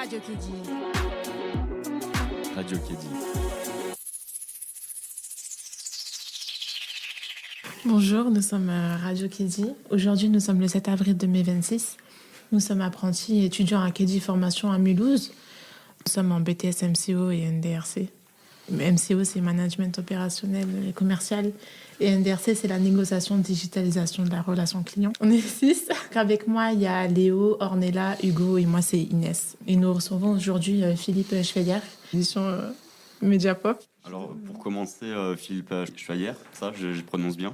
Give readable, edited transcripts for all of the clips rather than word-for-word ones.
Radio Kédi. Radio Kédi. Bonjour, nous sommes à Radio Kédi. Aujourd'hui, nous sommes le 7 avril 2026. Nous sommes apprentis et étudiants à Kédi Formation à Mulhouse. Nous sommes en BTS MCO et NDRC. MCO, c'est Management opérationnel et commercial. Et NDRC, c'est la négociation, digitalisation de la relation client. On est 6. Avec moi, il y a Léo, Ornella, Hugo et moi, c'est Inès. Et nous recevons aujourd'hui Philippe Schweyer, édition Mediapop. Alors, pour commencer, Philippe Schweyer, ça, je prononce bien.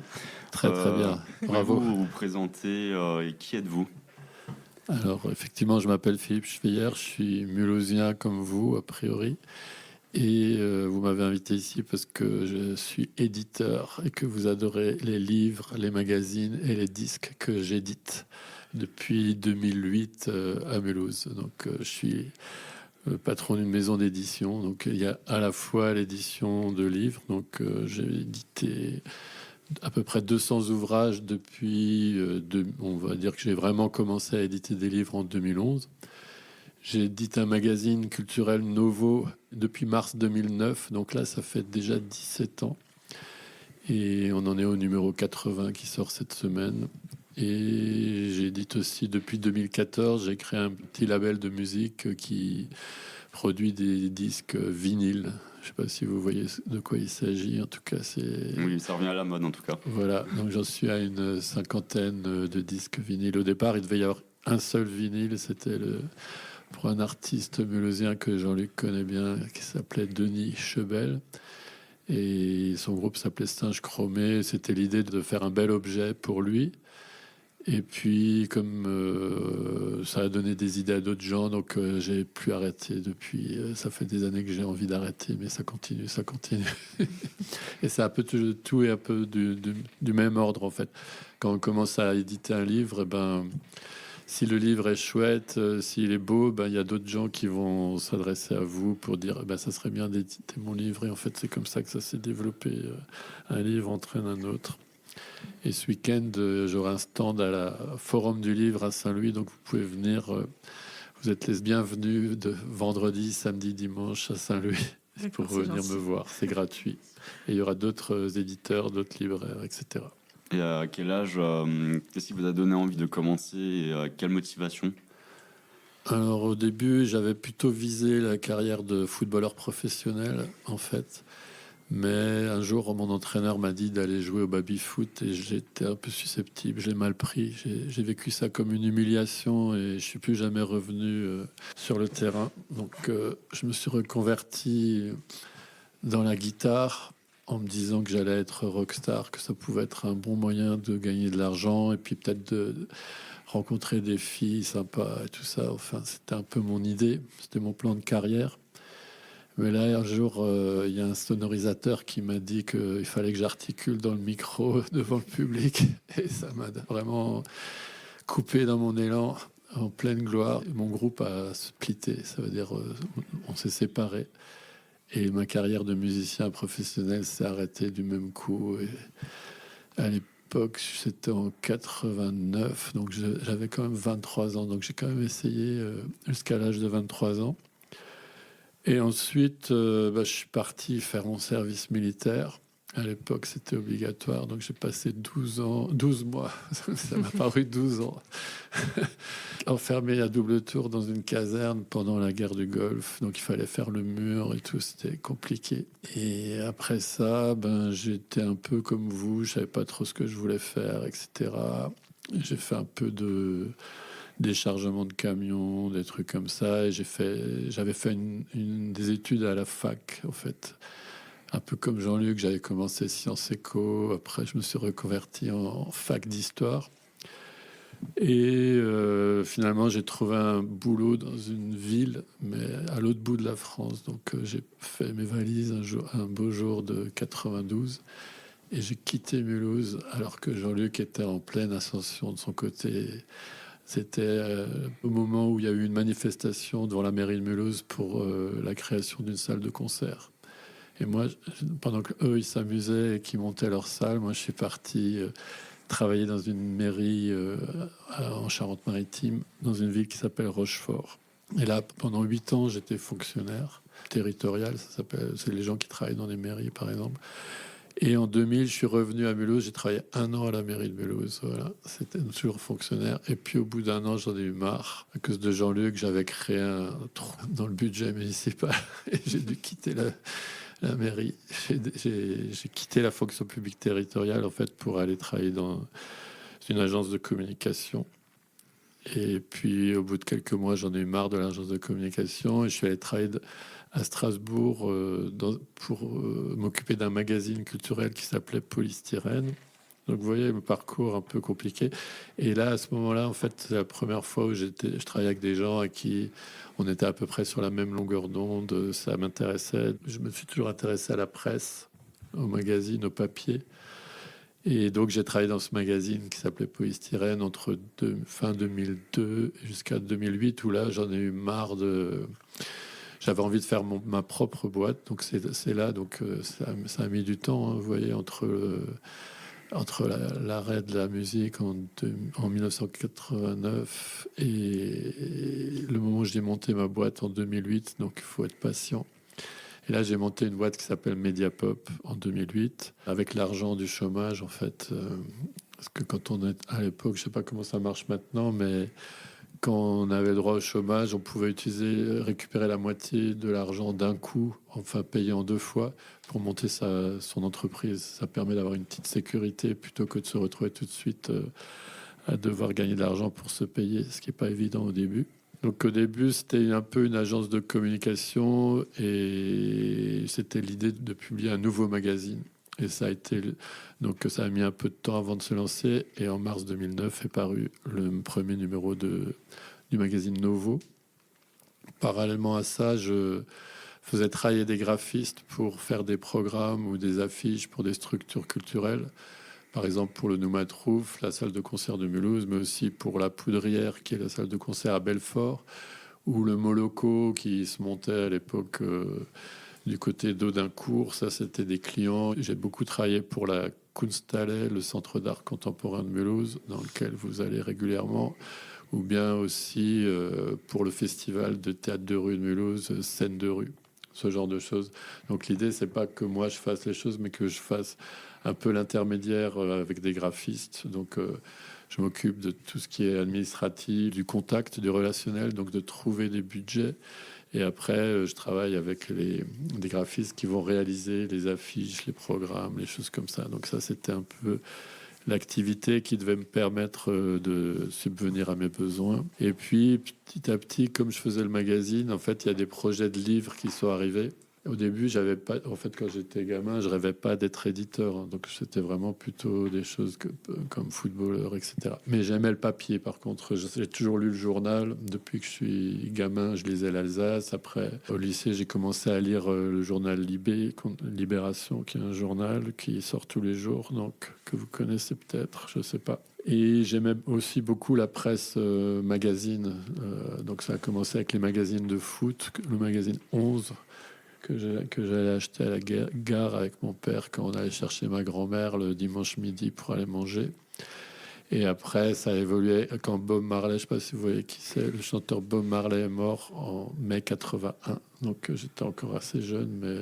Très bien, bravo. Pouvez-vous vous présenter et qui êtes-vous ? Alors, effectivement, je m'appelle Philippe Schweyer, je suis mulhousien comme vous, a priori. Et vous m'avez invité ici parce que je suis éditeur et que vous adorez les livres, les magazines et les disques que j'édite depuis 2008 à Mulhouse. Donc, je suis patron d'une maison d'édition. Donc, il y a à la fois l'édition de livres. Donc, j'ai édité à peu près 200 ouvrages depuis... on va dire que j'ai vraiment commencé à éditer des livres en 2011. J'ai édité un magazine culturel Novo depuis mars 2009. Donc là, ça fait déjà 17 ans. Et on en est au numéro 80 qui sort cette semaine. Et j'édite aussi depuis 2014. J'ai créé un petit label de musique qui produit des disques vinyles. Je ne sais pas si vous voyez de quoi il s'agit. En tout cas, c'est... Oui, ça revient à la mode en tout cas. Voilà, donc j'en suis à une 50aine de disques vinyles. Au départ, il devait y avoir un seul vinyle. C'était pour un artiste mulhousien que Jean-Luc connaît bien, qui s'appelait Denis Chebel. Et son groupe s'appelait Singe Chromé. C'était l'idée de faire un bel objet pour lui. Et puis, comme ça a donné des idées à d'autres gens, donc j'ai plus arrêté depuis. Ça fait des années que j'ai envie d'arrêter, mais ça continue. Et c'est un peu tout et un peu du même ordre, en fait. Quand on commence à éditer un livre, si le livre est chouette, s'il est beau, il y a d'autres gens qui vont s'adresser à vous pour dire ça serait bien d'éditer mon livre. Et en fait, c'est comme ça que ça s'est développé. Un livre entraîne un autre. Et ce week-end, j'aurai un stand à la Forum du Livre à Saint-Louis, donc vous pouvez venir. Vous êtes les bienvenus de vendredi, samedi, dimanche à Saint-Louis pour venir me voir. C'est gratuit. Et il y aura d'autres éditeurs, d'autres libraires, etc. Et à quel âge, qu'est-ce qui vous a donné envie de commencer et quelle motivation ? Alors au début, j'avais plutôt visé la carrière de footballeur professionnel, en fait. Mais un jour, mon entraîneur m'a dit d'aller jouer au baby-foot et j'étais un peu susceptible, j'ai mal pris. J'ai vécu ça comme une humiliation et je suis plus jamais revenu sur le terrain. Donc je me suis reconverti dans la guitare en me disant que j'allais être rockstar, que ça pouvait être un bon moyen de gagner de l'argent et puis peut-être de rencontrer des filles sympas et tout ça. Enfin, c'était un peu mon idée, c'était mon plan de carrière. Mais là, un jour, il y a un sonorisateur qui m'a dit qu'il fallait que j'articule dans le micro devant le public. Et ça m'a vraiment coupé dans mon élan en pleine gloire. Mon groupe a splitté, ça veut dire on s'est séparés. Et ma carrière de musicien professionnel s'est arrêtée du même coup. Et à l'époque, c'était en 89, donc j'avais quand même 23 ans. Donc j'ai quand même essayé jusqu'à l'âge de 23 ans. Et ensuite, je suis parti faire mon service militaire. À l'époque, c'était obligatoire. Donc, j'ai passé 12 mois, ça m'a paru 12 ans, enfermé à double tour dans une caserne pendant la guerre du Golfe. Donc, il fallait faire le mur et tout. C'était compliqué. Et après ça, j'étais un peu comme vous. Je savais pas trop ce que je voulais faire, etc. J'ai fait un peu de déchargement de camions, des trucs comme ça. Et j'avais fait des études à la fac, en fait. Un peu comme Jean-Luc, j'avais commencé Sciences Éco. Après, je me suis reconverti en fac d'histoire. Et finalement, j'ai trouvé un boulot dans une ville, mais à l'autre bout de la France. Donc, j'ai fait mes valises un beau jour de 92. Et j'ai quitté Mulhouse, alors que Jean-Luc était en pleine ascension de son côté. C'était au moment où il y a eu une manifestation devant la mairie de Mulhouse pour la création d'une salle de concert. Et moi, pendant qu'eux, ils s'amusaient et qu'ils montaient leur salle, moi, je suis parti travailler dans une mairie en Charente-Maritime, dans une ville qui s'appelle Rochefort. Et là, pendant 8 ans, j'étais fonctionnaire territorial, ça s'appelle, c'est les gens qui travaillent dans les mairies, par exemple. Et en 2000, je suis revenu à Mulhouse. J'ai travaillé 1 an à la mairie de Mulhouse. Voilà, c'était toujours fonctionnaire. Et puis au bout d'1 an, j'en ai eu marre. À cause de Jean-Luc, j'avais créé un trou dans le budget municipal et j'ai dû quitter la mairie. J'ai quitté la fonction publique territoriale en fait pour aller travailler dans une agence de communication. Et puis au bout de quelques mois, j'en ai eu marre de l'agence de communication et je suis allé travailler à Strasbourg pour m'occuper d'un magazine culturel qui s'appelait Polystyrène. Donc vous voyez le parcours un peu compliqué. Et là, à ce moment-là, en fait, c'est la première fois où je travaillais avec des gens à qui on était à peu près sur la même longueur d'onde. Ça m'intéressait. Je me suis toujours intéressé à la presse, au magazine, au papier. Et donc j'ai travaillé dans ce magazine qui s'appelait Polystyrène entre fin 2002 jusqu'à 2008, où là j'en ai eu marre de... J'avais envie de faire ma propre boîte, donc c'est là, donc ça a mis du temps, hein, vous voyez, entre l'arrêt de la musique en 1989 et le moment où j'ai monté ma boîte en 2008, donc il faut être patient. Et là, j'ai monté une boîte qui s'appelle Mediapop en 2008, avec l'argent du chômage, en fait. Parce que quand on est à l'époque, je sais pas comment ça marche maintenant, mais quand on avait le droit au chômage, on pouvait récupérer la moitié de l'argent d'un coup, enfin payer en 2 fois, pour monter son entreprise. Ça permet d'avoir une petite sécurité plutôt que de se retrouver tout de suite à devoir gagner de l'argent pour se payer, ce qui n'est pas évident au début. Donc au début, c'était un peu une agence de communication et c'était l'idée de publier un nouveau magazine. Et ça a mis un peu de temps avant de se lancer. Et en mars 2009 est paru le premier numéro du magazine Novo. Parallèlement à ça, je faisais travailler des graphistes pour faire des programmes ou des affiches pour des structures culturelles. Par exemple pour le Noumatrouf, la salle de concert de Mulhouse, mais aussi pour la Poudrière, qui est la salle de concert à Belfort, ou le Moloko qui se montait à l'époque du côté d'Audincourt. Ça, c'était des clients. J'ai beaucoup travaillé pour la Kunsthalle, le centre d'art contemporain de Mulhouse, dans lequel vous allez régulièrement, ou bien aussi pour le festival de théâtre de rue de Mulhouse, Scène de rue, ce genre de choses. Donc l'idée, c'est pas que moi je fasse les choses, mais que je fasse un peu l'intermédiaire avec des graphistes. Donc je m'occupe de tout ce qui est administratif, du contact, du relationnel, donc de trouver des budgets. Et après, je travaille avec des graphistes qui vont réaliser les affiches, les programmes, les choses comme ça. Donc ça, c'était un peu l'activité qui devait me permettre de subvenir à mes besoins. Et puis, petit à petit, comme je faisais le magazine, en fait, il y a des projets de livres qui sont arrivés. Au début, j'avais pas. En fait, quand j'étais gamin, je rêvais pas d'être éditeur. Hein. Donc, c'était vraiment plutôt des choses comme footballeur, etc. Mais j'aimais le papier. Par contre, j'ai toujours lu le journal. Depuis que je suis gamin, je lisais l'Alsace. Après, au lycée, j'ai commencé à lire le journal Libération, qui est un journal qui sort tous les jours, donc que vous connaissez peut-être, je sais pas. Et j'aimais aussi beaucoup la presse magazine. Donc, ça a commencé avec les magazines de foot, le magazine 11. Que j'allais acheter à la gare avec mon père quand on allait chercher ma grand-mère le dimanche midi pour aller manger. Et après, ça a évolué quand Bob Marley, je ne sais pas si vous voyez qui c'est, le chanteur Bob Marley est mort en mai 81. Donc j'étais encore assez jeune, mais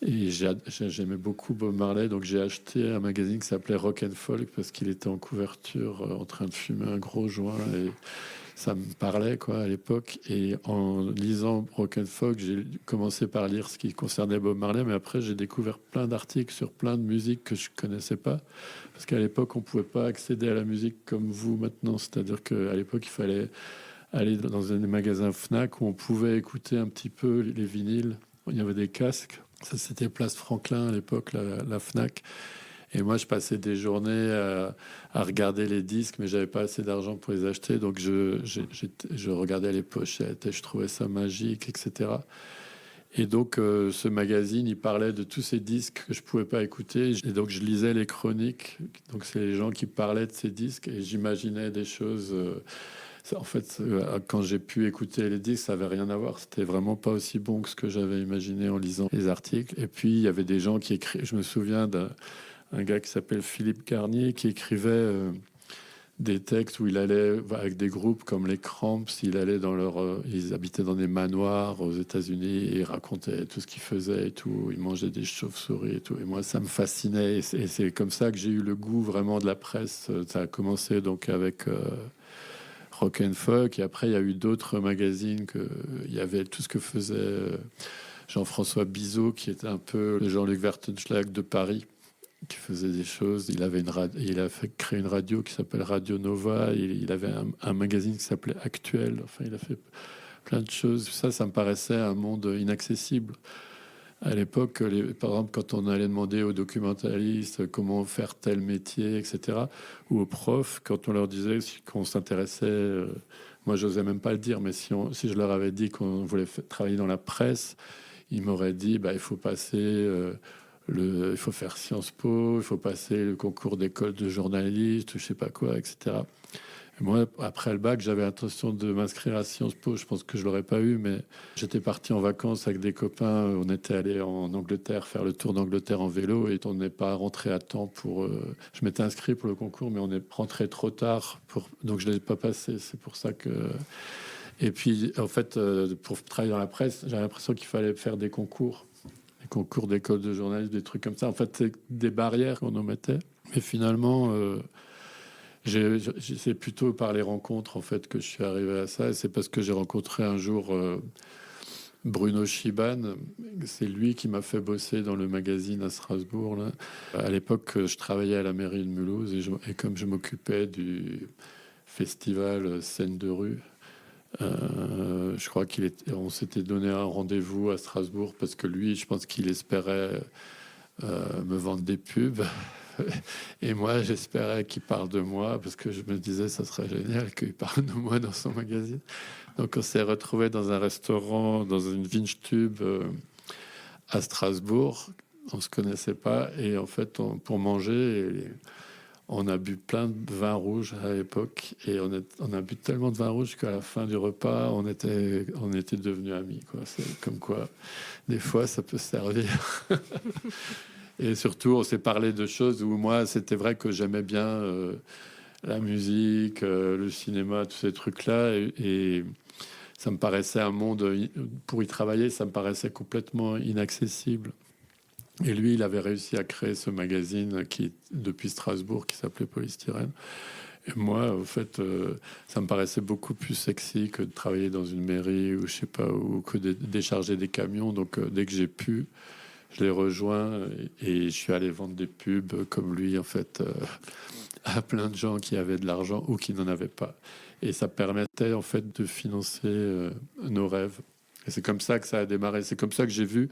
et j'aimais beaucoup Bob Marley. Donc j'ai acheté un magazine qui s'appelait Rock and Folk parce qu'il était en couverture en train de fumer un gros joint et ça me parlait quoi à l'époque. Et en lisant Rock and Folk, j'ai commencé par lire ce qui concernait Bob Marley, mais après j'ai découvert plein d'articles sur plein de musiques que je connaissais pas, parce qu'à l'époque on pouvait pas accéder à la musique comme vous maintenant, c'est-à-dire qu'à l'époque il fallait aller dans un magasins Fnac où on pouvait écouter un petit peu les vinyles. Il y avait des casques, ça c'était Place Franklin à l'époque, la Fnac. Et moi, je passais des journées à regarder les disques, mais j'avais pas assez d'argent pour les acheter. Donc, je regardais les pochettes et je trouvais ça magique, etc. Et donc, ce magazine, il parlait de tous ces disques que je pouvais pas écouter. Et donc, je lisais les chroniques. Donc, c'est les gens qui parlaient de ces disques et j'imaginais des choses. En fait, quand j'ai pu écouter les disques, ça avait rien à voir. C'était vraiment pas aussi bon que ce que j'avais imaginé en lisant les articles. Et puis, il y avait des gens qui écrivaient. Je me souviens d'un gars qui s'appelle Philippe Garnier qui écrivait des textes où il allait avec des groupes comme les Cramps, il allait ils habitaient dans des manoirs aux États-Unis et il racontait tout ce qu'il faisait et tout. Il mangeait des chauves-souris et tout. Et moi, ça me fascinait. Et c'est comme ça que j'ai eu le goût vraiment de la presse. Ça a commencé donc avec Rock and Folk, et après il y a eu d'autres magazines il y avait tout ce que faisait Jean-François Bizot, qui était un peu le Jean-Luc Vertenschlag de Paris, qui faisait des choses. Il a fait créer une radio qui s'appelle Radio Nova. Il avait un magazine qui s'appelait Actuel. Enfin, il a fait plein de choses. Ça me paraissait un monde inaccessible. À l'époque, par exemple, quand on allait demander aux documentalistes comment faire tel métier, etc., ou aux profs, quand on leur disait qu'on s'intéressait, moi, j'osais même pas le dire, mais si je leur avais dit qu'on voulait travailler dans la presse, ils m'auraient dit, bah, il faut passer... il faut faire Sciences Po, il faut passer le concours d'école de journaliste, je sais pas quoi, etc. Et moi, après le bac, j'avais l'intention de m'inscrire à Sciences Po. Je pense que je l'aurais pas eu, mais j'étais parti en vacances avec des copains. On était allé en Angleterre faire le tour d'Angleterre en vélo et on n'est pas rentré à temps pour. Je m'étais inscrit pour le concours, mais on est rentré trop tard donc je l'ai pas passé. C'est pour ça que. Et puis, en fait, pour travailler dans la presse, j'avais l'impression qu'il fallait faire des concours d'école de journalisme, des trucs comme ça. En fait, c'est des barrières qu'on nous mettait. Mais finalement, c'est plutôt par les rencontres en fait que je suis arrivé à ça. Et c'est parce que j'ai rencontré un jour Bruno Chiban. C'est lui qui m'a fait bosser dans le magazine à Strasbourg. Là. À l'époque, je travaillais à la mairie de Mulhouse et comme je m'occupais du festival Scène de rue, je crois on s'était donné un rendez-vous à Strasbourg parce que lui, je pense qu'il espérait me vendre des pubs. Et moi, j'espérais qu'il parle de moi parce que je me disais, ça serait génial qu'il parle de moi dans son magazine. Donc, on s'est retrouvé dans un restaurant, dans une Windstube à Strasbourg. On se connaissait pas. Et en fait, pour manger, on a bu plein de vin rouge à l'époque. Et on a bu tellement de vin rouge qu'à la fin du repas, on était devenus amis, quoi. C'est comme quoi, des fois, ça peut servir. Et surtout, on s'est parlé de choses où moi, c'était vrai que j'aimais bien la musique, le cinéma, tous ces trucs-là. Et ça me paraissait un monde, pour y travailler, ça me paraissait complètement inaccessible. Et lui, il avait réussi à créer ce magazine depuis Strasbourg, qui s'appelait Polystyrène. Et moi, au fait, ça me paraissait beaucoup plus sexy que de travailler dans une mairie ou je sais pas, ou que de décharger des camions. Donc, dès que j'ai pu, je l'ai rejoint et je suis allé vendre des pubs comme lui, en fait, à plein de gens qui avaient de l'argent ou qui n'en avaient pas. Et ça permettait, en fait, de financer nos rêves. Et c'est comme ça que ça a démarré. C'est comme ça que j'ai vu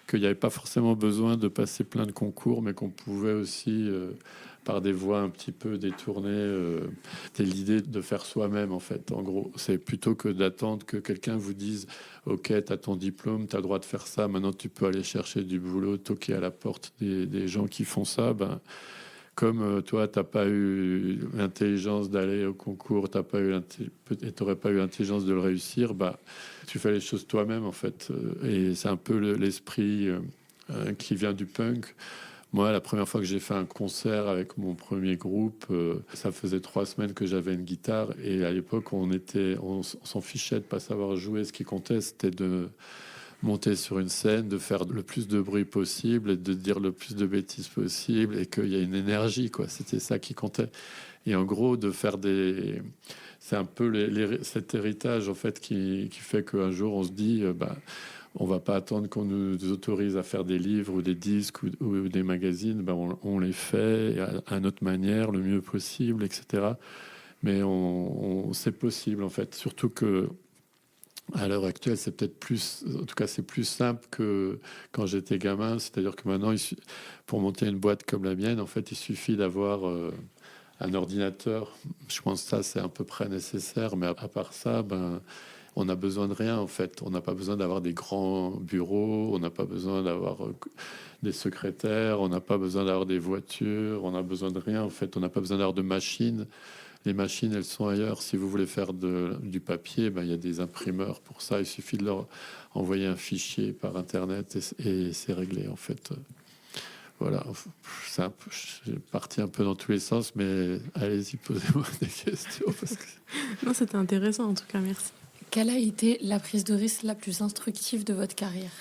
qu'il n'y avait pas forcément besoin de passer plein de concours, mais qu'on pouvait aussi, par des voies un petit peu détournées, c'était l'idée de faire soi-même, en fait. En gros, c'est plutôt que d'attendre que quelqu'un vous dise « Ok, tu as ton diplôme, tu as le droit de faire ça, maintenant tu peux aller chercher du boulot, toquer à la porte des gens qui font ça. » Comme toi, tu n'as pas eu l'intelligence d'aller au concours, tu n'aurais pas eu l'intelligence de le réussir, tu fais les choses toi-même, en fait. Et c'est un peu l'esprit qui vient du punk. Moi, la première fois que j'ai fait un concert avec mon premier groupe, ça faisait 3 semaines que j'avais une guitare. Et à l'époque, on s'en fichait de pas savoir jouer. Ce qui comptait, c'était de monter sur une scène, de faire le plus de bruit possible et de dire le plus de bêtises possible et qu'il y a une énergie, quoi. C'était ça qui comptait. Et en gros, de faire c'est un peu cet héritage, en fait, qui fait qu'un jour, on se dit, on va pas attendre qu'on nous autorise à faire des livres ou des disques ou des magazines. On les fait à notre manière, le mieux possible, etc. Mais c'est possible, en fait. Surtout que à l'heure actuelle, c'est peut-être plus, en tout cas, c'est plus simple que quand j'étais gamin. C'est-à-dire que maintenant, pour monter une boîte comme la mienne, en fait, il suffit d'avoir un ordinateur. Je pense que ça, c'est à peu près nécessaire. Mais à part ça, on n'a besoin de rien, en fait. On n'a pas besoin d'avoir des grands bureaux. On n'a pas besoin d'avoir des secrétaires. On n'a pas besoin d'avoir des voitures. On n'a besoin de rien, en fait. On n'a pas besoin d'avoir de machines. Les machines, elles sont ailleurs. Si vous voulez faire du papier, il y a des imprimeurs pour ça. Il suffit de leur envoyer un fichier par Internet et c'est réglé, en fait. Voilà, j'ai parti un peu dans tous les sens, mais allez-y, posez-moi des questions. Parce que... Non, c'était intéressant en tout cas, merci. Quelle a été la prise de risque la plus instructive de votre carrière?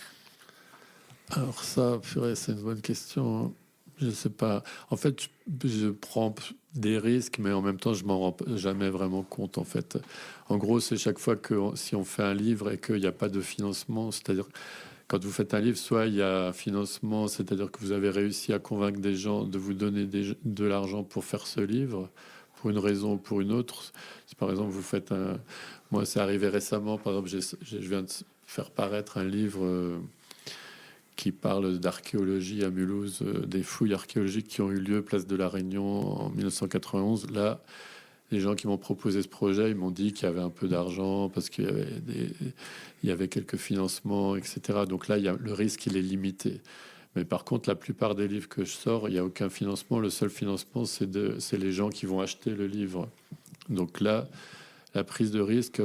Alors ça, purée, c'est une bonne question, hein. Je sais pas. En fait, je prends des risques, mais en même temps, je m'en rends jamais vraiment compte. En fait, en gros, c'est chaque fois que si on fait un livre et qu'il n'y a pas de financement, c'est-à-dire quand vous faites un livre, soit il y a un financement, c'est-à-dire que vous avez réussi à convaincre des gens de vous donner de l'argent pour faire ce livre, pour une raison ou pour une autre. Si par exemple vous faites un... Moi, c'est arrivé récemment, par exemple, je viens de faire paraître un livre qui parle d'archéologie à Mulhouse, des fouilles archéologiques qui ont eu lieu place de la Réunion en 1991. Là, les gens qui m'ont proposé ce projet, ils m'ont dit qu'il y avait un peu d'argent parce qu'il y avait, il y avait quelques financements, etc. Donc là, le risque, il est limité. Mais par contre, la plupart des livres que je sors, il n'y a aucun financement. Le seul financement, c'est les gens qui vont acheter le livre. Donc là, la prise de risque,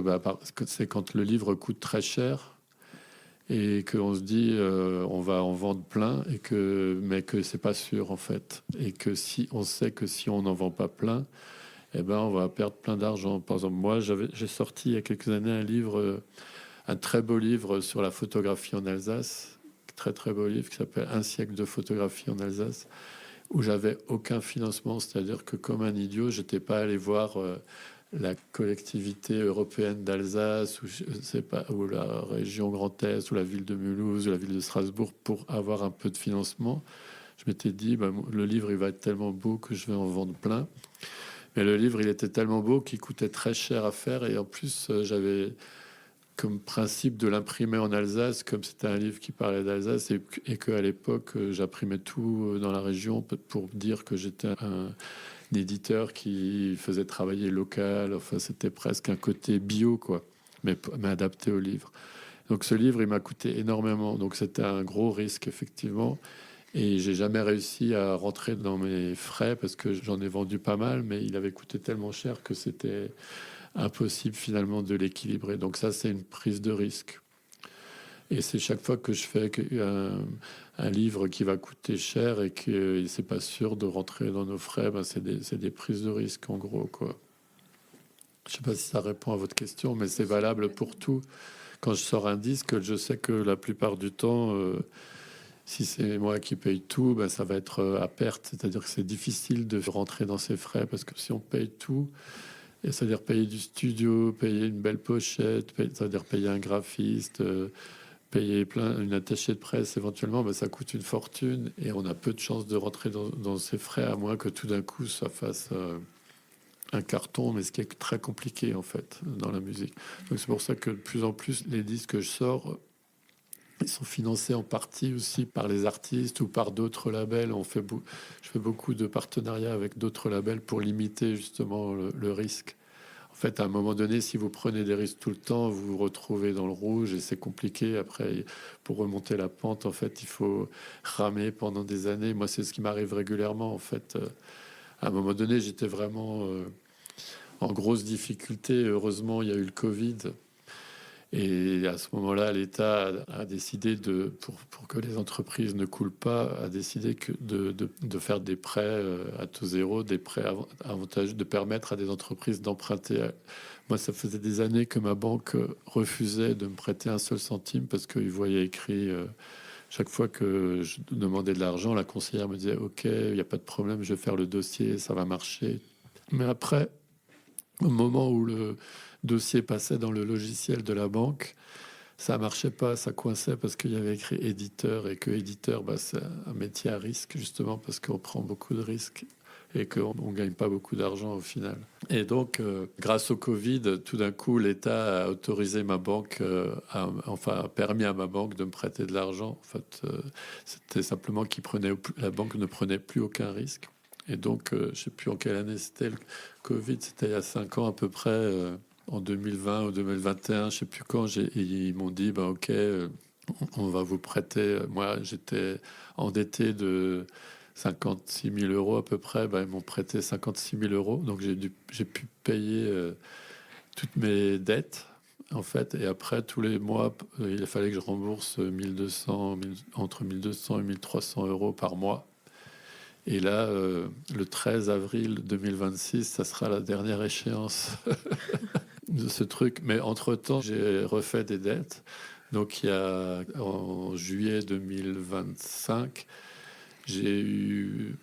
c'est quand le livre coûte très cher et qu'on se dit on va en vendre plein, mais que c'est pas sûr en fait. Et que si on sait que si on n'en vend pas plein, eh ben, on va perdre plein d'argent. Par exemple, moi, j'ai sorti il y a quelques années un livre, un très beau livre sur la photographie en Alsace, très très beau livre qui s'appelle Un siècle de photographie en Alsace, où j'avais aucun financement, c'est-à-dire que comme un idiot, j'étais pas allé voir la collectivité européenne d'Alsace, ou je sais pas, ou la région Grand Est, ou la ville de Mulhouse, ou la ville de Strasbourg pour avoir un peu de financement. Je m'étais dit, le livre il va être tellement beau que je vais en vendre plein. Mais le livre, il était tellement beau qu'il coûtait très cher à faire. Et en plus, j'avais comme principe de l'imprimer en Alsace, comme c'était un livre qui parlait d'Alsace, et qu'à l'époque, j'imprimais tout dans la région pour dire que j'étais un éditeur qui faisait travailler local. Enfin, c'était presque un côté bio, quoi, mais adapté au livre. Donc ce livre, il m'a coûté énormément. Donc c'était un gros risque, effectivement. Et j'ai jamais réussi à rentrer dans mes frais parce que j'en ai vendu pas mal, mais il avait coûté tellement cher que c'était impossible finalement de l'équilibrer. Donc ça, c'est une prise de risque. Et c'est chaque fois que je fais un livre qui va coûter cher et que c'est pas sûr de rentrer dans nos frais, c'est des prises de risque en gros, quoi. Je sais pas si ça répond à votre question, mais c'est valable pour tout. Quand je sors un disque, je sais que la plupart du temps, si c'est moi qui paye tout, ça va être à perte. C'est-à-dire que c'est difficile de rentrer dans ces frais parce que si on paye tout, c'est-à-dire payer du studio, payer une belle pochette, c'est-à-dire payer un graphiste, payer une attachée de presse éventuellement, ça coûte une fortune et on a peu de chances de rentrer dans ces frais à moins que tout d'un coup ça fasse un carton, mais ce qui est très compliqué en fait dans la musique. Donc c'est pour ça que de plus en plus les disques que je sors, ils sont financés en partie aussi par les artistes ou par d'autres labels. Je fais beaucoup de partenariats avec d'autres labels pour limiter justement le risque. En fait, à un moment donné, si vous prenez des risques tout le temps, vous vous retrouvez dans le rouge et c'est compliqué. Après, pour remonter la pente, en fait, il faut ramer pendant des années. Moi, c'est ce qui m'arrive régulièrement. En fait, à un moment donné, j'étais vraiment en grosse difficulté. Heureusement, il y a eu le Covid. Et à ce moment-là, l'État a décidé, pour que les entreprises ne coulent pas, a décidé de faire des prêts à taux zéro, des prêts avantageux, de permettre à des entreprises d'emprunter. Moi, ça faisait des années que ma banque refusait de me prêter un seul centime parce qu'ils voyaient écrit chaque fois que je demandais de l'argent, la conseillère me disait « Ok, il n'y a pas de problème, je vais faire le dossier, ça va marcher. » Mais après, au moment où le dossier passait dans le logiciel de la banque, ça marchait pas, ça coinçait parce qu'il y avait écrit éditeur et que éditeur, c'est un métier à risque justement parce qu'on prend beaucoup de risques et qu'on ne gagne pas beaucoup d'argent au final. Et donc, grâce au Covid, tout d'un coup, l'État a autorisé ma banque, a permis à ma banque de me prêter de l'argent. En fait, c'était simplement la banque ne prenait plus aucun risque. Et donc, je ne sais plus en quelle année c'était le Covid, c'était il y a 5 ans à peu près, en 2020 ou 2021, je ne sais plus quand, ils m'ont dit, ok, on va vous prêter. Moi, j'étais endetté de 56 000 euros à peu près, ils m'ont prêté 56 000 euros. Donc, j'ai pu payer toutes mes dettes, en fait. Et après, tous les mois, il fallait que je rembourse entre 1200 et 1300 euros par mois. Et là, le 13 avril 2026, ça sera la dernière échéance de ce truc. Mais entre-temps, j'ai refait des dettes. Donc, en juillet 2025, j'ai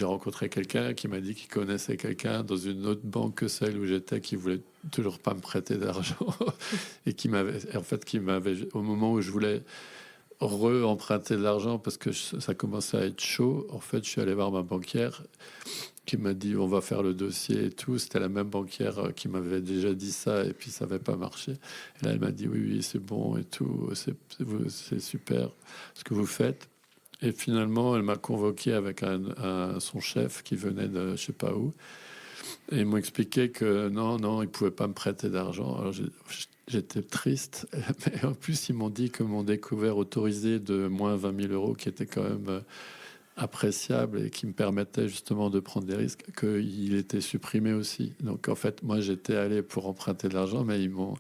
rencontré quelqu'un qui m'a dit qu'il connaissait quelqu'un dans une autre banque que celle où j'étais, qui voulait toujours pas me prêter d'argent et qui m'avait, au moment où je voulais re-emprunter de l'argent parce que ça commençait à être chaud, en fait, je suis allé voir ma banquière qui m'a dit on va faire le dossier et tout. C'était la même banquière qui m'avait déjà dit ça et puis ça n'avait pas marché. Et là, elle m'a dit oui, c'est bon et tout, c'est super ce que vous faites. Et finalement, elle m'a convoqué avec son chef qui venait de je sais pas où. Et ils m'ont expliqué que non, ils ne pouvaient pas me prêter d'argent. Alors j'étais triste. Mais en plus, ils m'ont dit que mon découvert autorisé de moins 20 000 euros, qui était quand même appréciable et qui me permettait justement de prendre des risques, qu'il était supprimé aussi. Donc en fait, moi, j'étais allé pour emprunter de l'argent, mais ils m'ont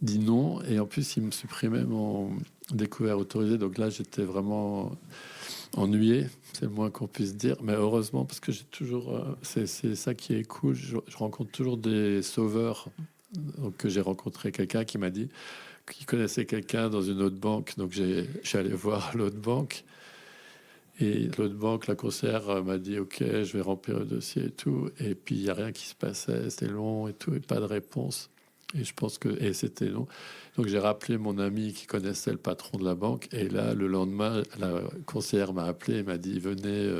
dit non. Et en plus, ils me supprimaient mon découvert autorisé. Donc là, j'étais vraiment ennuyé, c'est le moins qu'on puisse dire. Mais heureusement, parce que j'ai toujours... c'est ça qui est cool. Je rencontre toujours des sauveurs. Donc que j'ai rencontré quelqu'un qui m'a dit qu'il connaissait quelqu'un dans une autre banque. Donc je suis allé voir l'autre banque. Et l'autre banque, la conseillère m'a dit ok, je vais remplir le dossier et tout. Et puis il n'y a rien qui se passait, c'était long et tout, et pas de réponse. Et je pense et c'était long. Donc j'ai rappelé mon ami qui connaissait le patron de la banque. Et là, le lendemain, la conseillère m'a appelé et m'a dit venez,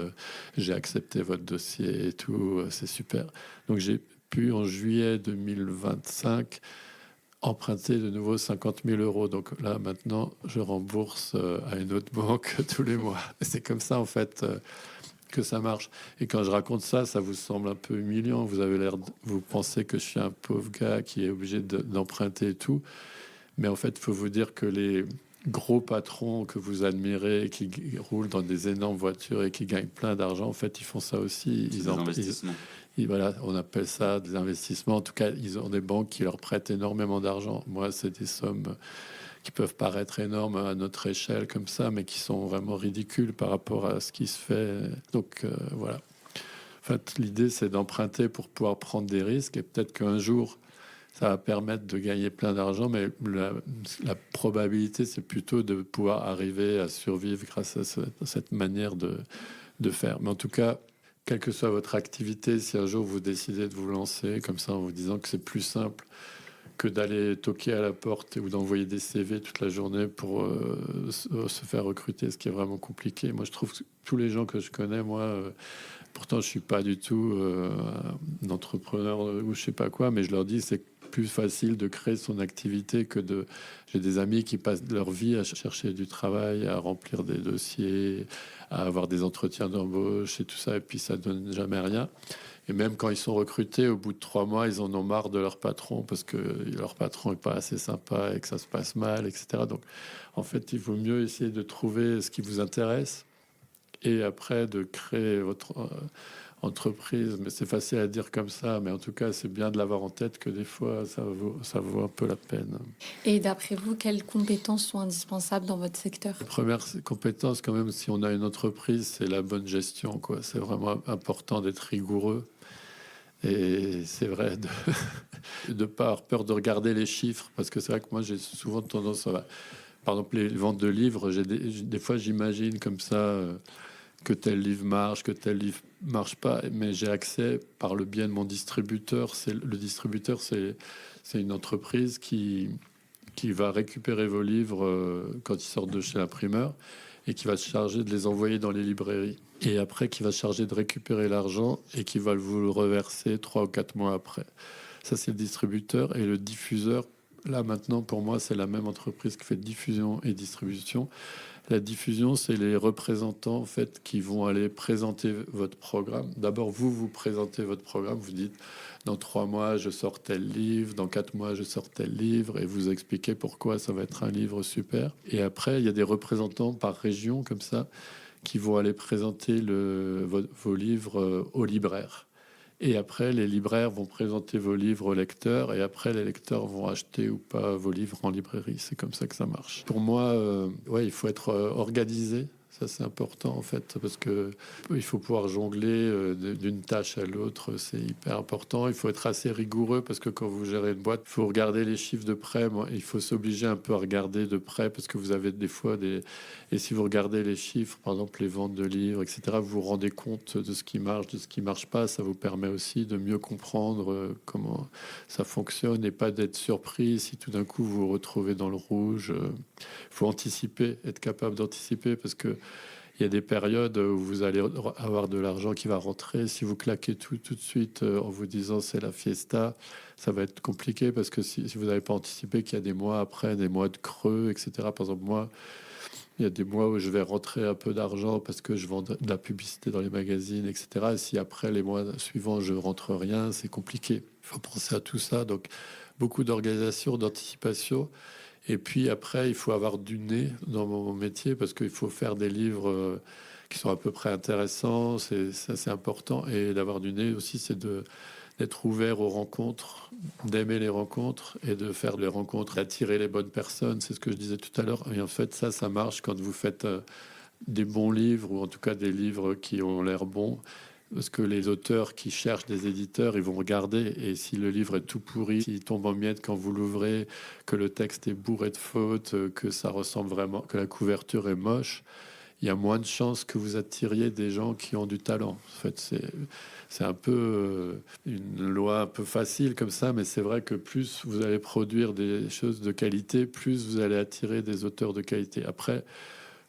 j'ai accepté votre dossier et tout, c'est super. Donc j'ai pu en juillet 2025 emprunter de nouveau 50 000 euros. Donc là, maintenant, je rembourse à une autre banque tous les mois. Et c'est comme ça, en fait, que ça marche. Et quand je raconte ça, ça vous semble un peu humiliant. Vous pensez que je suis un pauvre gars qui est obligé d'emprunter et tout. Mais en fait, il faut vous dire que les gros patrons que vous admirez, qui roulent dans des énormes voitures et qui gagnent plein d'argent, en fait, ils font ça aussi. Des investissements. Voilà, on appelle ça des investissements. En tout cas, ils ont des banques qui leur prêtent énormément d'argent. Moi, c'est des sommes qui peuvent paraître énormes à notre échelle comme ça, mais qui sont vraiment ridicules par rapport à ce qui se fait. Donc voilà. En fait, l'idée, c'est d'emprunter pour pouvoir prendre des risques et peut-être qu'un jour, ça va permettre de gagner plein d'argent, mais la probabilité, c'est plutôt de pouvoir arriver à survivre grâce à cette manière de faire. Mais en tout cas, quelle que soit votre activité, si un jour vous décidez de vous lancer comme ça en vous disant que c'est plus simple que d'aller toquer à la porte ou d'envoyer des CV toute la journée pour se faire recruter, ce qui est vraiment compliqué. Moi, je trouve que tous les gens que je connais, pourtant je suis pas du tout un entrepreneur ou je sais pas quoi, mais je leur dis c'est plus facile de créer son activité J'ai des amis qui passent leur vie à chercher du travail, à remplir des dossiers, à avoir des entretiens d'embauche et tout ça, et puis ça donne jamais rien. Et même quand ils sont recrutés, au bout de 3 mois, ils en ont marre de leur patron parce que leur patron n'est pas assez sympa et que ça se passe mal, etc. Donc, en fait, il vaut mieux essayer de trouver ce qui vous intéresse et après de créer votre entreprise. Mais c'est facile à dire comme ça, mais en tout cas, c'est bien de l'avoir en tête que des fois, ça vaut un peu la peine. Et d'après vous, quelles compétences sont indispensables dans votre secteur? La première compétence, quand même, si on a une entreprise, c'est la bonne gestion, quoi. C'est vraiment important d'être rigoureux. Et c'est vrai de ne pas avoir peur de regarder les chiffres, parce que c'est vrai que moi, j'ai souvent tendance à... Par exemple, les ventes de livres, des fois, j'imagine comme ça que tel livre marche, que tel livre marche pas, mais j'ai accès par le biais de mon distributeur. Le distributeur, c'est une entreprise qui va récupérer vos livres quand ils sortent de chez l'imprimeur et qui va se charger de les envoyer dans les librairies. Et après, qui va se charger de récupérer l'argent et qui va vous le reverser 3 ou 4 mois après. Ça, c'est le distributeur. Et le diffuseur, là, maintenant, pour moi, c'est la même entreprise qui fait diffusion et distribution. La diffusion, c'est les représentants, en fait, qui vont aller présenter votre programme. D'abord, vous présentez votre programme. Vous dites, dans 3 mois, je sors tel livre. Dans 4 mois, je sors tel livre. Et vous expliquez pourquoi ça va être un livre super. Et après, il y a des représentants par région, comme ça, qui vont aller présenter vos livres aux libraires. Et après, les libraires vont présenter vos livres aux lecteurs. Et après, les lecteurs vont acheter ou pas vos livres en librairie. C'est comme ça que ça marche. Pour moi, il faut être organisé. Ça, c'est important, en fait, parce que il faut pouvoir jongler d'une tâche à l'autre. C'est hyper important. Il faut être assez rigoureux parce que quand vous gérez une boîte, il faut regarder les chiffres de près. Il faut s'obliger un peu à regarder de près parce que vous avez des fois des... Et si vous regardez les chiffres, par exemple les ventes de livres, etc., vous vous rendez compte de ce qui marche, de ce qui marche pas. Ça vous permet aussi de mieux comprendre comment ça fonctionne et pas d'être surpris si tout d'un coup vous vous retrouvez dans le rouge. Il faut anticiper, être capable d'anticiper parce que il y a des périodes où vous allez avoir de l'argent qui va rentrer. Si vous claquez tout de suite en vous disant c'est la fiesta, ça va être compliqué parce que si vous n'avez pas anticipé qu'il y a des mois après, des mois de creux, etc. Par exemple, moi, il y a des mois où je vais rentrer un peu d'argent parce que je vends de la publicité dans les magazines, etc. Et si après les mois suivants, je rentre rien, c'est compliqué. Il faut penser à tout ça. Donc, beaucoup d'organisation, d'anticipation. Et puis après, il faut avoir du nez dans mon métier parce qu'il faut faire des livres qui sont à peu près intéressants. Ça, c'est important. Et d'avoir du nez aussi, c'est d'être ouvert aux rencontres, d'aimer les rencontres et de faire les rencontres, d'attirer les bonnes personnes. C'est ce que je disais tout à l'heure. Et en fait, ça marche quand vous faites des bons livres ou en tout cas des livres qui ont l'air bons. Parce que les auteurs qui cherchent des éditeurs, ils vont regarder. Et si le livre est tout pourri, s'il tombe en miettes quand vous l'ouvrez, que le texte est bourré de fautes, que ça ressemble vraiment, que la couverture est moche, il y a moins de chances que vous attiriez des gens qui ont du talent. En fait, c'est un peu une loi un peu facile comme ça, mais c'est vrai que plus vous allez produire des choses de qualité, plus vous allez attirer des auteurs de qualité. Après,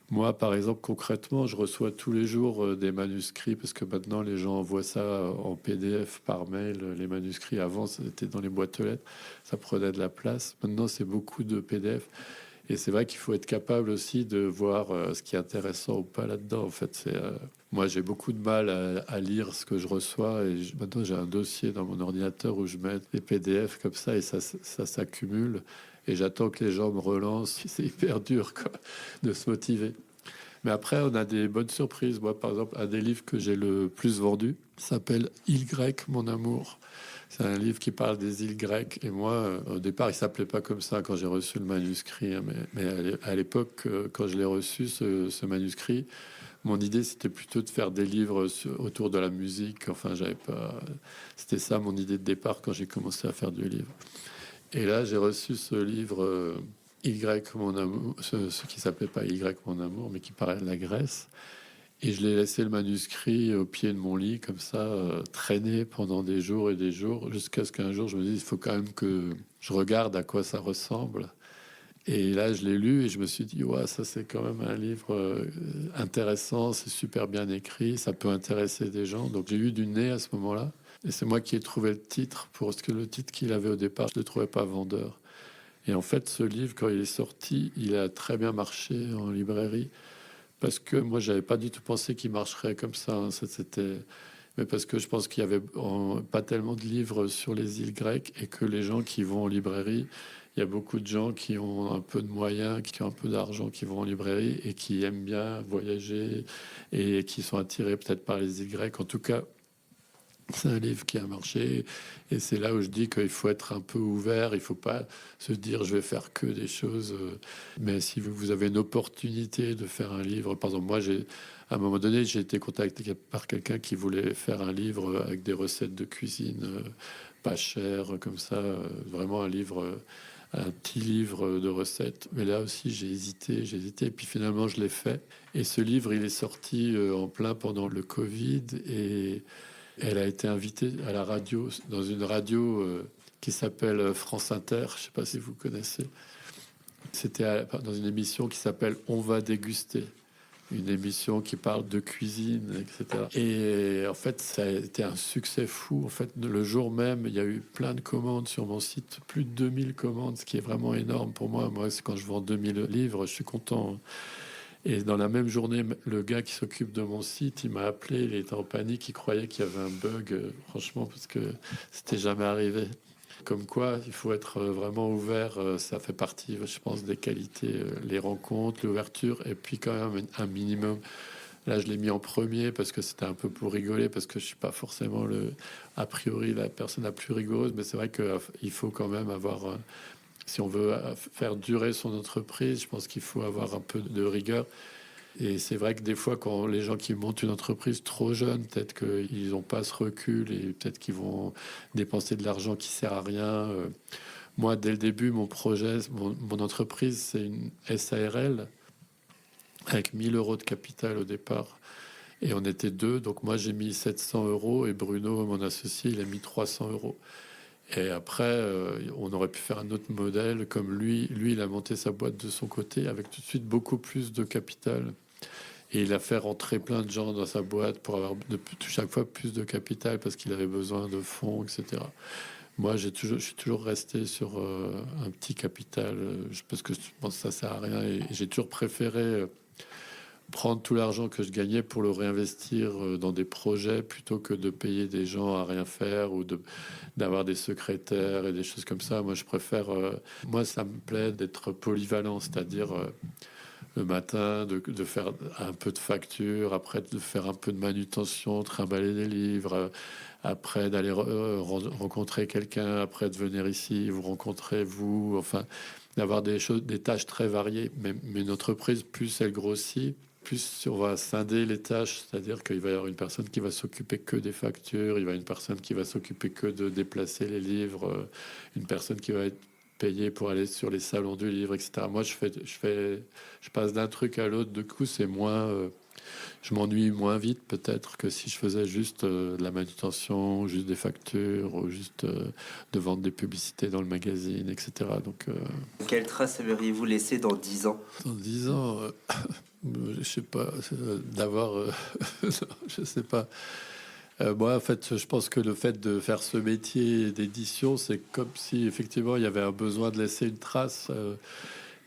moi, par exemple, concrètement, je reçois tous les jours des manuscrits parce que maintenant, les gens envoient ça en PDF par mail. Les manuscrits, avant, c'était dans les boîtes aux lettres. Ça prenait de la place. Maintenant, c'est beaucoup de PDF. Et c'est vrai qu'il faut être capable aussi de voir ce qui est intéressant ou pas là-dedans. En fait, moi, j'ai beaucoup de mal à lire ce que je reçois. Et maintenant, j'ai un dossier dans mon ordinateur où je mets des PDF comme ça et ça s'accumule. Et j'attends que les gens me relancent. C'est hyper dur quoi, de se motiver. Mais après, on a des bonnes surprises. Moi, par exemple, un des livres que j'ai le plus vendu s'appelle Y, mon amour. C'est un livre qui parle des îles grecques. Et moi, au départ, il s'appelait pas comme ça quand j'ai reçu le manuscrit. Hein, mais à l'époque, quand je l'ai reçu, ce manuscrit, mon idée, c'était plutôt de faire des livres autour de la musique. Enfin, j'avais pas... C'était ça mon idée de départ quand j'ai commencé à faire du livre. Et là, j'ai reçu ce livre Y, mon amour, ce qui s'appelait pas Y, mon amour, mais qui parlait de la Grèce. Et je l'ai laissé le manuscrit au pied de mon lit, comme ça, traîner pendant des jours et des jours, jusqu'à ce qu'un jour, je me dise, il faut quand même que je regarde à quoi ça ressemble. Et là, je l'ai lu et je me suis dit, ouais, ça, c'est quand même un livre intéressant, c'est super bien écrit, ça peut intéresser des gens. Donc, j'ai eu du nez à ce moment-là. Et c'est moi qui ai trouvé le titre, parce que le titre qu'il avait au départ, je ne le trouvais pas vendeur. Et en fait, ce livre, quand il est sorti, il a très bien marché en librairie, parce que moi, j'avais pas du tout pensé qu'il marcherait comme ça. Hein. Mais parce que je pense qu'il y avait pas tellement de livres sur les îles grecques, et que les gens qui vont en librairie, il y a beaucoup de gens qui ont un peu de moyens, qui ont un peu d'argent, qui vont en librairie, et qui aiment bien voyager, et qui sont attirés peut-être par les îles grecques. En tout cas, c'est un livre qui a marché et c'est là où je dis qu'il faut être un peu ouvert. Il ne faut pas se dire je vais faire que des choses. Mais si vous avez une opportunité de faire un livre, par exemple, moi, à un moment donné, j'ai été contacté par quelqu'un qui voulait faire un livre avec des recettes de cuisine pas chères, comme ça, vraiment un livre, un petit livre de recettes. Mais là aussi, j'ai hésité. Et puis finalement, je l'ai fait. Et ce livre, il est sorti en plein pendant le Covid et elle a été invitée à la radio, dans une radio qui s'appelle France Inter. Je ne sais pas si vous connaissez. C'était dans une émission qui s'appelle On va déguster. Une émission qui parle de cuisine, etc. Et en fait, ça a été un succès fou. En fait, le jour même, il y a eu plein de commandes sur mon site. Plus de 2000 commandes, ce qui est vraiment énorme pour moi. Moi, c'est quand je vends 2000 livres, je suis content. Et dans la même journée, le gars qui s'occupe de mon site, il m'a appelé, il était en panique, il croyait qu'il y avait un bug, franchement, parce que c'était jamais arrivé. Comme quoi, il faut être vraiment ouvert, ça fait partie, je pense, des qualités, les rencontres, l'ouverture, et puis quand même un minimum. Là, je l'ai mis en premier parce que c'était un peu pour rigoler, parce que je suis pas forcément a priori la personne la plus rigoureuse, mais c'est vrai qu'il faut quand même avoir... Si on veut faire durer son entreprise, je pense qu'il faut avoir un peu de rigueur. Et c'est vrai que des fois, quand les gens qui montent une entreprise trop jeune, peut-être qu'ils n'ont pas ce recul et peut-être qu'ils vont dépenser de l'argent qui sert à rien. Moi, dès le début, mon projet, mon entreprise, c'est une SARL avec 1 000 euros de capital au départ. Et on était deux, donc moi j'ai mis 700 euros et Bruno, mon associé, il a mis 300 euros. Et après, on aurait pu faire un autre modèle comme lui. Lui, il a monté sa boîte de son côté avec tout de suite beaucoup plus de capital. Et il a fait rentrer plein de gens dans sa boîte pour avoir chaque fois plus de capital parce qu'il avait besoin de fonds, etc. Moi, je suis toujours resté sur un petit capital parce que je pense que ça sert à rien. Et j'ai toujours préféré prendre tout l'argent que je gagnais pour le réinvestir dans des projets plutôt que de payer des gens à rien faire ou d'avoir des secrétaires et des choses comme ça. Moi, je préfère. Moi, ça me plaît d'être polyvalent, c'est-à-dire le matin de faire un peu de facture, après de faire un peu de manutention, trimballer des livres, après d'aller rencontrer quelqu'un, après de venir ici, vous rencontrer vous, enfin d'avoir des choses, des tâches très variées. Mais une entreprise, plus elle grossit, plus on va scinder les tâches, c'est-à-dire qu'il va y avoir une personne qui va s'occuper que des factures, il va y avoir une personne qui va s'occuper que de déplacer les livres, une personne qui va être payée pour aller sur les salons du livre, etc. Moi, je passe d'un truc à l'autre. Du coup, c'est moins, je m'ennuie moins vite peut-être que si je faisais juste de la manutention, juste des factures, ou juste de vendre des publicités dans le magazine, etc. Donc, quelle trace aimeriez-vous laisser dans 10 ans? dans 10 ans, je sais pas, d'avoir, je sais pas. Moi, en fait, je pense que le fait de faire ce métier d'édition, c'est comme si effectivement il y avait un besoin de laisser une trace.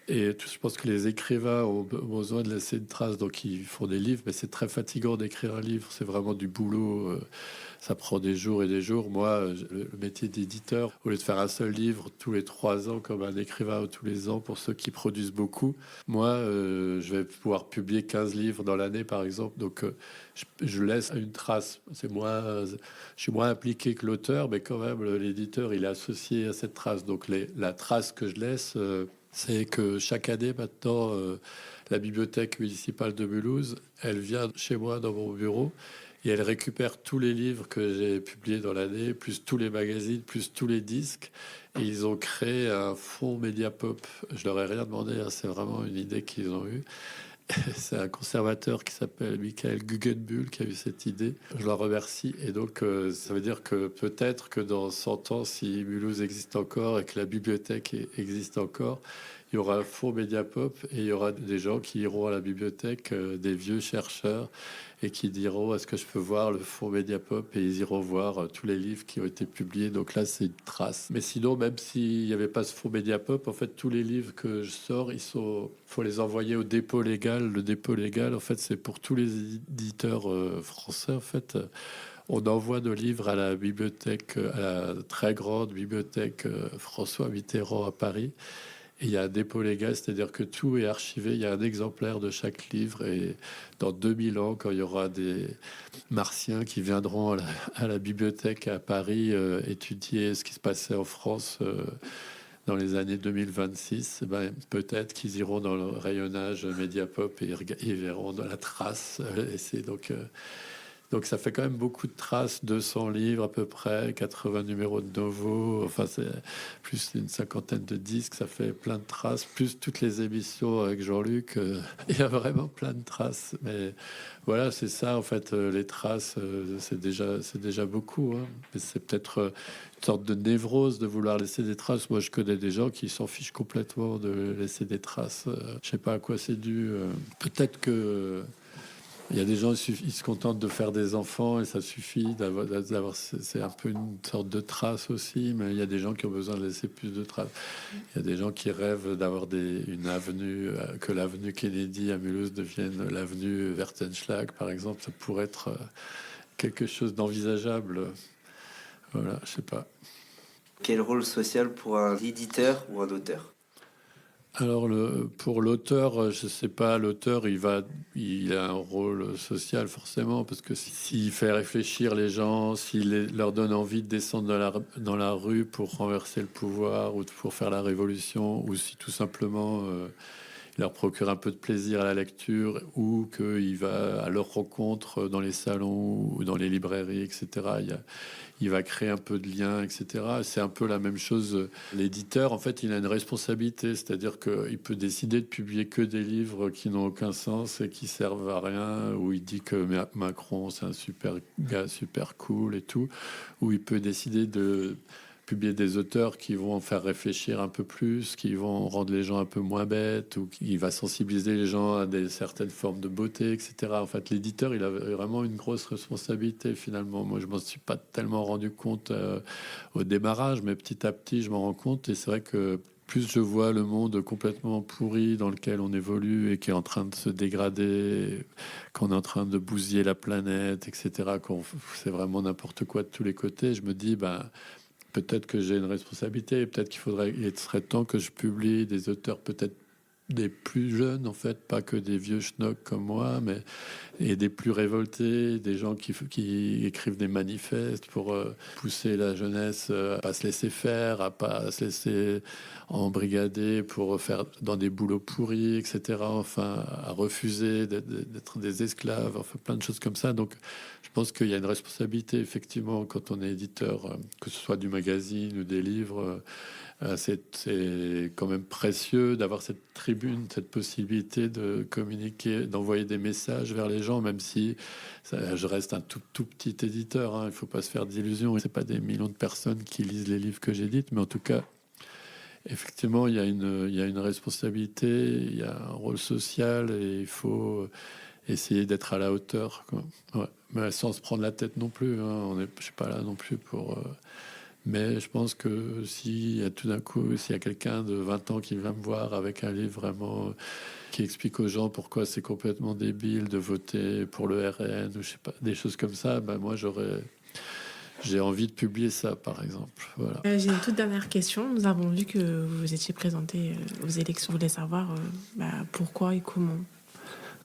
Je pense que les écrivains ont besoin de laisser une trace, donc ils font des livres, mais c'est très fatigant d'écrire un livre. C'est vraiment du boulot. Ça prend des jours et des jours. Moi, le métier d'éditeur, au lieu de faire un seul livre tous les 3 ans, comme un écrivain ou tous les ans, pour ceux qui produisent beaucoup, moi, je vais pouvoir publier 15 livres dans l'année, par exemple. Donc, je laisse une trace. Je suis moins impliqué que l'auteur, mais quand même, l'éditeur, il est associé à cette trace. Donc, la trace que je laisse, c'est que chaque année, maintenant, la bibliothèque municipale de Mulhouse, elle vient chez moi dans mon bureau et elle récupère tous les livres que j'ai publiés dans l'année, plus tous les magazines, plus tous les disques. Et ils ont créé un fonds Mediapop. Je leur ai rien demandé, hein, c'est vraiment une idée qu'ils ont eue. C'est un conservateur qui s'appelle Michael Guggenbuhl qui a eu cette idée. Je leur remercie. Et donc, ça veut dire que peut-être que dans 100 ans, si Mulhouse existe encore et que la bibliothèque existe encore, il y aura un fonds Mediapop et il y aura des gens qui iront à la bibliothèque, des vieux chercheurs, et qui diront est-ce que je peux voir le fonds Mediapop, et ils iront voir tous les livres qui ont été publiés. Donc là, c'est une trace. Mais sinon, même s'il n'y avait pas ce fonds Mediapop, en fait, tous les livres que je sors, faut les envoyer au dépôt légal. Le dépôt légal, en fait, c'est pour tous les éditeurs français. En fait, on envoie nos livres à la bibliothèque, à la très grande bibliothèque François Mitterrand à Paris. Et il y a un dépôt légal, c'est-à-dire que tout est archivé. Il y a un exemplaire de chaque livre. Et dans 2000 ans, quand il y aura des martiens qui viendront à la bibliothèque à Paris étudier ce qui se passait en France dans les années 2026, ben, peut-être qu'ils iront dans le rayonnage Mediapop et ils verront dans la trace. Et c'est donc ça fait quand même beaucoup de traces, 200 livres à peu près, 80 numéros de nouveau, enfin c'est plus une cinquantaine de disques, ça fait plein de traces, plus toutes les émissions avec Jean-Luc, il y a vraiment plein de traces. Mais voilà, c'est ça en fait, les traces, c'est déjà beaucoup. Hein. Mais c'est peut-être une sorte de névrose de vouloir laisser des traces. Moi je connais des gens qui s'en fichent complètement de laisser des traces. Je sais pas à quoi c'est dû. Peut-être que... Il y a des gens, ils se contentent de faire des enfants et ça suffit d'avoir, c'est un peu une sorte de trace aussi, mais il y a des gens qui ont besoin de laisser plus de traces. Il y a des gens qui rêvent d'avoir une avenue, que l'avenue Kennedy à Mulhouse devienne l'avenue Wertenschlag, par exemple. Ça pourrait être quelque chose d'envisageable. Voilà, je sais pas. Quel rôle social pour un éditeur ou un auteur? Alors pour l'auteur, je sais pas, l'auteur il a un rôle social forcément, parce que s'il fait réfléchir les gens, leur donne envie de descendre dans la rue pour renverser le pouvoir ou pour faire la révolution, ou si tout simplement leur procure un peu de plaisir à la lecture ou qu'il va à leur rencontre dans les salons ou dans les librairies, etc. Il va créer un peu de lien, etc. C'est un peu la même chose. L'éditeur, en fait, il a une responsabilité, c'est-à-dire qu'il peut décider de publier que des livres qui n'ont aucun sens et qui servent à rien, où il dit que Macron, c'est un super gars, super cool et tout, ou il peut décider de publier des auteurs qui vont en faire réfléchir un peu plus, qui vont rendre les gens un peu moins bêtes, ou qui va sensibiliser les gens à certaines formes de beauté, etc. En fait, l'éditeur, il a vraiment une grosse responsabilité finalement. Moi, je m'en suis pas tellement rendu compte au démarrage, mais petit à petit, je m'en rends compte. Et c'est vrai que plus je vois le monde complètement pourri dans lequel on évolue et qui est en train de se dégrader, qu'on est en train de bousiller la planète, etc., c'est vraiment n'importe quoi de tous les côtés, je me dis, peut-être que j'ai une responsabilité, peut-être il serait temps que je publie des auteurs peut-être des plus jeunes, en fait, pas que des vieux schnocks comme moi, mais et des plus révoltés, des gens qui écrivent des manifestes pour pousser la jeunesse à pas se laisser faire, à pas se laisser embrigader pour faire dans des boulots pourris, etc. Enfin, à refuser d'être des esclaves, enfin plein de choses comme ça. Donc, je pense qu'il y a une responsabilité, effectivement, quand on est éditeur, que ce soit du magazine ou des livres. C'est quand même précieux d'avoir cette tribune, cette possibilité de communiquer, d'envoyer des messages vers les gens, même si je reste un tout petit éditeur. Hein, il ne faut pas se faire d'illusions. C'est pas des millions de personnes qui lisent les livres que j'édite, mais en tout cas, effectivement, il y a une responsabilité, il y a un rôle social et il faut essayer d'être à la hauteur, quoi. Ouais. Mais sans se prendre la tête non plus. Hein. Je suis pas là non plus pour... Mais je pense que s'il y a quelqu'un de 20 ans qui vient me voir avec un livre vraiment qui explique aux gens pourquoi c'est complètement débile de voter pour le RN ou je sais pas, des choses comme ça, moi j'ai envie de publier ça, par exemple. Voilà. J'ai une toute dernière question. Nous avons vu que vous vous étiez présenté aux élections. Je voulais savoir pourquoi et comment.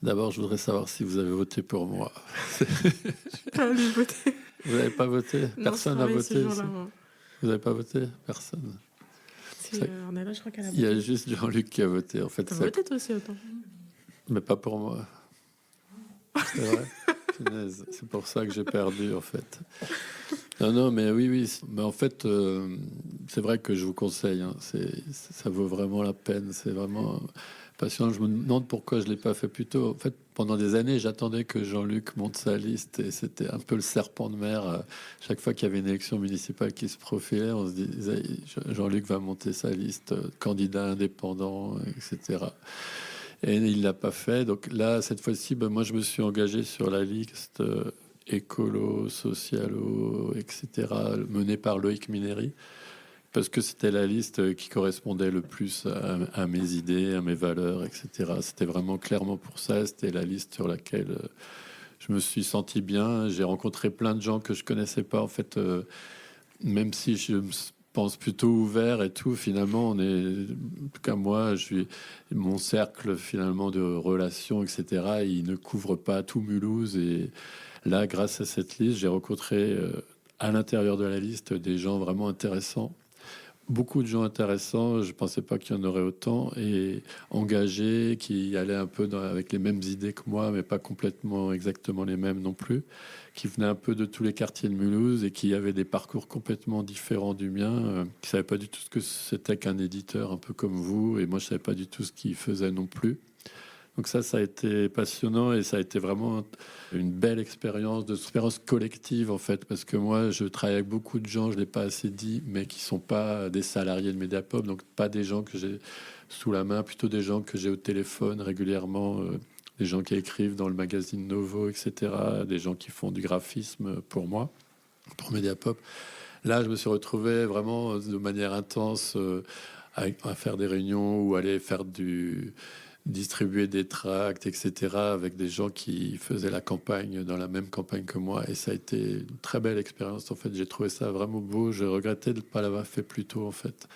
D'abord, je voudrais savoir si vous avez voté pour moi. Pas allé voter. Vous n'avez pas voté? Personne n'a voté ici. Moi. Vous n'avez pas voté? Personne. On est là, je crois qu'elle a Il voté. y a juste Jean-Luc qui a voté. En fait, T'as voté toi aussi autant. Mais pas pour moi. C'est vrai. Punaise. C'est pour ça que j'ai perdu, en fait. Non, mais oui. Mais en fait, c'est vrai que je vous conseille. Hein. Ça vaut vraiment la peine. C'est vraiment passionnant. Je me demande pourquoi je l'ai pas fait plus tôt. En fait, pendant des années, j'attendais que Jean-Luc monte sa liste et c'était un peu le serpent de mer. Chaque fois qu'il y avait une élection municipale qui se profilait, on se disait Jean-Luc va monter sa liste, candidat indépendant, etc. Et il l'a pas fait. Donc là, cette fois-ci, moi, je me suis engagé sur la liste écolo, socialo, etc., menée par Loïc Minéry, parce que c'était la liste qui correspondait le plus à mes idées, à mes valeurs, etc. C'était vraiment clairement pour ça. C'était la liste sur laquelle je me suis senti bien. J'ai rencontré plein de gens que je connaissais pas, en fait, même si je me pense plutôt ouvert et tout, finalement, en tout cas moi, mon cercle finalement de relations, etc., il ne couvre pas tout Mulhouse. Et là, grâce à cette liste, j'ai rencontré à l'intérieur de la liste des gens vraiment intéressants. Beaucoup de gens intéressants, je pensais pas qu'il y en aurait autant, et engagés, qui allaient un peu avec les mêmes idées que moi, mais pas complètement exactement les mêmes non plus, qui venaient un peu de tous les quartiers de Mulhouse et qui avaient des parcours complètement différents du mien, qui savaient pas du tout ce que c'était qu'un éditeur un peu comme vous, et moi je savais pas du tout ce qu'ils faisaient non plus. Donc ça a été passionnant et ça a été vraiment une belle expérience collective, en fait, parce que moi, je travaille avec beaucoup de gens, je l'ai pas assez dit, mais qui sont pas des salariés de Mediapop, donc pas des gens que j'ai sous la main, plutôt des gens que j'ai au téléphone régulièrement, des gens qui écrivent dans le magazine Novo, etc., des gens qui font du graphisme pour moi, pour Mediapop. Là, je me suis retrouvé vraiment de manière intense à faire des réunions ou aller faire distribuer des tracts, etc., avec des gens qui faisaient la campagne, dans la même campagne que moi. Et ça a été une très belle expérience. En fait, j'ai trouvé ça vraiment beau. Je regrettais de ne pas l'avoir fait plus tôt, en fait.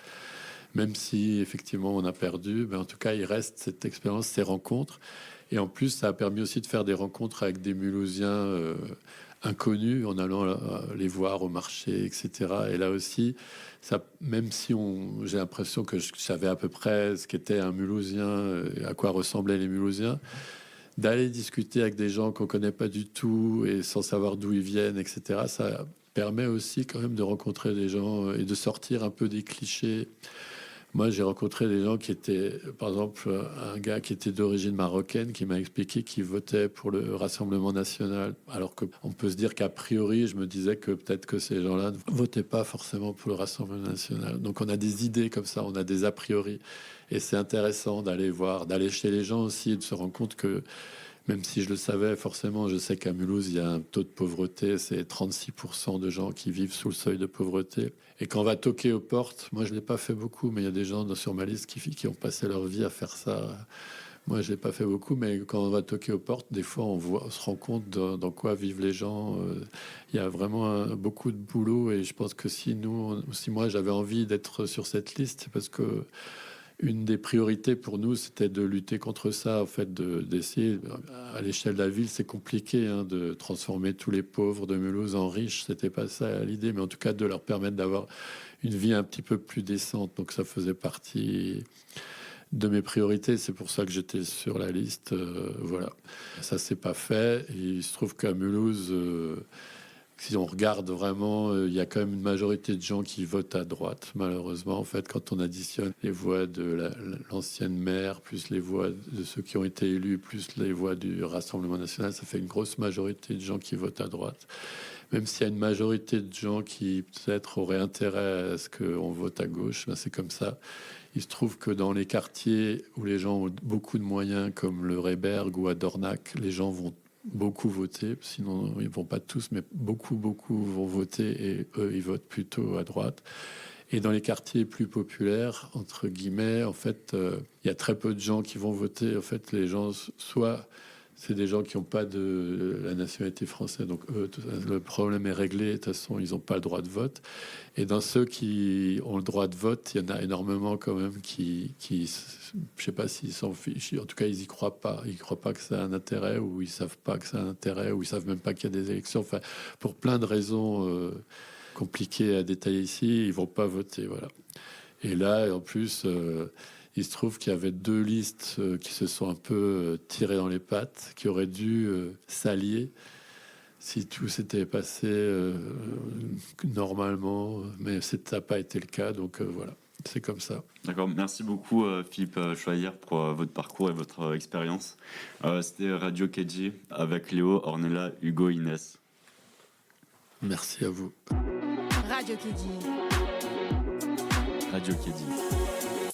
Même si, effectivement, on a perdu, mais en tout cas, il reste cette expérience, ces rencontres. Et en plus, ça a permis aussi de faire des rencontres avec des Mulhousiens inconnus en allant les voir au marché, etc. Et là aussi, ça, même si j'ai l'impression que je savais à peu près ce qu'était un Mulhousien, à quoi ressemblaient les Mulhousiens, d'aller discuter avec des gens qu'on connaît pas du tout et sans savoir d'où ils viennent, etc. Ça permet aussi quand même de rencontrer des gens et de sortir un peu des clichés. Moi, j'ai rencontré des gens qui étaient, par exemple, un gars qui était d'origine marocaine qui m'a expliqué qu'il votait pour le Rassemblement national. Alors qu'on peut se dire qu'a priori, je me disais que peut-être que ces gens-là ne votaient pas forcément pour le Rassemblement national. Donc on a des idées comme ça, on a des a priori. Et c'est intéressant d'aller voir, d'aller chez les gens aussi et de se rendre compte que, même si je le savais, forcément, je sais qu'à Mulhouse, il y a un taux de pauvreté, c'est 36% de gens qui vivent sous le seuil de pauvreté. Et quand on va toquer aux portes, moi je ne l'ai pas fait beaucoup, mais il y a des gens sur ma liste qui ont passé leur vie à faire ça. Moi je ne l'ai pas fait beaucoup, mais quand on va toquer aux portes, des fois on se rend compte dans quoi vivent les gens. Il y a vraiment beaucoup de boulot et je pense que si moi j'avais envie d'être sur cette liste, c'est parce que une des priorités pour nous, c'était de lutter contre ça, en fait, d'essayer. À l'échelle de la ville, c'est compliqué de transformer tous les pauvres de Mulhouse en riches. C'était pas ça l'idée, mais en tout cas de leur permettre d'avoir une vie un petit peu plus décente. Donc ça faisait partie de mes priorités. C'est pour ça que j'étais sur la liste. Voilà. Ça s'est pas fait. Et il se trouve qu'à Mulhouse, si on regarde vraiment, il y a quand même une majorité de gens qui votent à droite, malheureusement. En fait, quand on additionne les voix de l'ancienne maire, plus les voix de ceux qui ont été élus, plus les voix du Rassemblement national, ça fait une grosse majorité de gens qui votent à droite. Même s'il y a une majorité de gens qui, peut-être, auraient intérêt à ce qu'on vote à gauche, ben c'est comme ça. Il se trouve que dans les quartiers où les gens ont beaucoup de moyens, comme le Rehberg ou à Dornach, les gens vont beaucoup voter, sinon ils vont pas tous, mais beaucoup vont voter et eux ils votent plutôt à droite. Et dans les quartiers plus populaires, entre guillemets, en fait, il y a très peu de gens qui vont voter. En fait, les gens, soit c'est des gens qui n'ont pas de la nationalité française, donc eux, le problème est réglé. De toute façon, ils n'ont pas le droit de vote. Et dans ceux qui ont le droit de vote, il y en a énormément quand même qui je sais pas s'ils s'en fichent. En tout cas, ils y croient pas. Ils croient pas que ça a un intérêt, ou ils savent pas que ça a un intérêt, ou ils savent même pas qu'il y a des élections. Enfin, pour plein de raisons compliquées à détailler ici, ils vont pas voter. Voilà. Et là, en plus. Il se trouve qu'il y avait deux listes qui se sont un peu tirées dans les pattes, qui auraient dû s'allier si tout s'était passé normalement, mais ça n'a pas été le cas, donc voilà, c'est comme ça. D'accord, merci beaucoup Philippe Choyer pour votre parcours et votre expérience. C'était Radio KG avec Léo, Ornella, Hugo, Inès. Merci à vous. Radio Kidji. Radio KG.